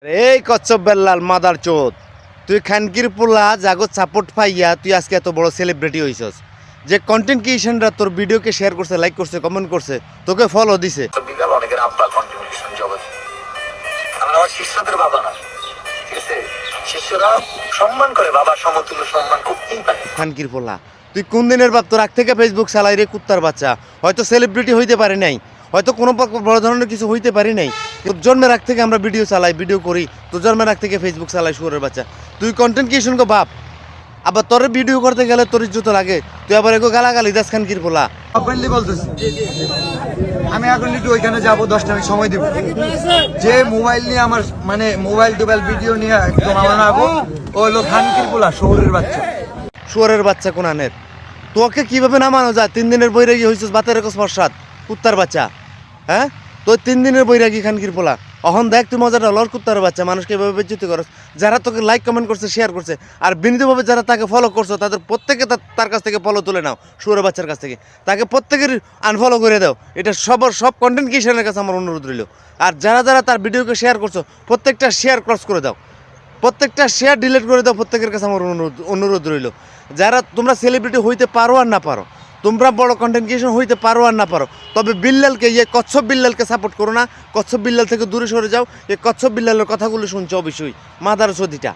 এই কচ্ছপ বেল্লাল মাদার চোদ, তুই খানকির পোলা জাগত সাপোর্ট পাইয়া তুই আজকে এত বড় সেলিব্রিটি হইছস। যে কন্টেন্ট ক্রিয়েশনরা তোর ভিডিওকে শেয়ার করছে, লাইক করছে, কমেন্ট করছে, তোকে ফলো দিছে। অনেকের আব্বা কন্ট্রিবিউশন জগৎ, আমরা আমার শিষ্যদের বাবা না, ঠিক আছে? শিষ্যরা সম্মান করে, বাবার সমতুল্য সম্মান করতেই পারে। খানকির পোলা, তুই কোন দিনের বাপ? তোর আগ থেকে ফেসবুক চালাই রে কুত্তার বাচ্চা। হয়তো সেলিব্রিটি হইতে পারে নাই, হয়তো কোনো বড় ধরনের কিছু হইতে পারি নাই। তোর জন্মের আগ থেকে আমরা ভিডিও চালাই, ভিডিও করি। তোর জন্মের আগ থেকে ফেসবুক চালাই শুয়োরের বাচ্চা। তুই কন্টেন্ট ক্রিয়েশন কো বাপ, আবার তোর ভিডিও করতে গেলে তোর ইজ্জত লাগে। তুই আবার এগো গালাগালি দাস খানকির পোলা। ওপেনলি বলতেছি, আমি এখন একটু ওইখানে যাবো, 10টা মিনিট সময় দিব। যে মোবাইল নিয়ে আমার মানে মোবাইল টোবাইল ভিডিও নিয়ে একদম আমার আবো, ও হলো খানকির পোলা, শহরের বাচ্চা। শুয়োরের বাচ্চা কোনানের, তোকে কিভাবে নামানো যায়? 3 দিনের বৈরাগী হয়েছিস, বাতের রেখস প্রসাদ কুত্তার বাচ্চা। হ্যাঁ, তোর 3 দিনের বৈরাগী খানকির পোলা। অহন দেখ তুই মজাটা লর কুত্তার বাচ্চা। মানুষকে এভাবে বেজ্জতি করস। যারা তোকে লাইক কমেন্ট করছে, শেয়ার করছে, আর বিনীতভাবে যারা তাকে ফলো করছো, তাদের প্রত্যেকে তার কাছ থেকে ফলো তুলে নাও। শুয়োরের বাচ্চার কাছ থেকে তাকে প্রত্যেকের আনফলো করে দাও। এটা সব কন্টেন্ট ক্রিয়েশনের কাছে আমার অনুরোধ রইল। আর যারা যারা তার ভিডিওকে শেয়ার করছো, প্রত্যেকটা শেয়ার ক্রস করে দাও, প্রত্যেকটা শেয়ার ডিলিট করে দাও। প্রত্যেকের কাছে আমার অনুরোধ রইল। যারা তোমরা সেলিব্রিটি হইতে পারো আর না পারো, তোমরা বড় কন্টেন্ট ক্রিয়েশন হইতে পারো আর না পারো, তবে বিল্লালকে, কচ্ছপ বিল্লালকে সাপোর্ট করো না। কচ্ছপ বিল্লাল থেকে দূরে সরে যাও। এই কচ্ছপ বিল্লালের কথাগুলো শুনছো অবশ্যই মাদার সদিটা।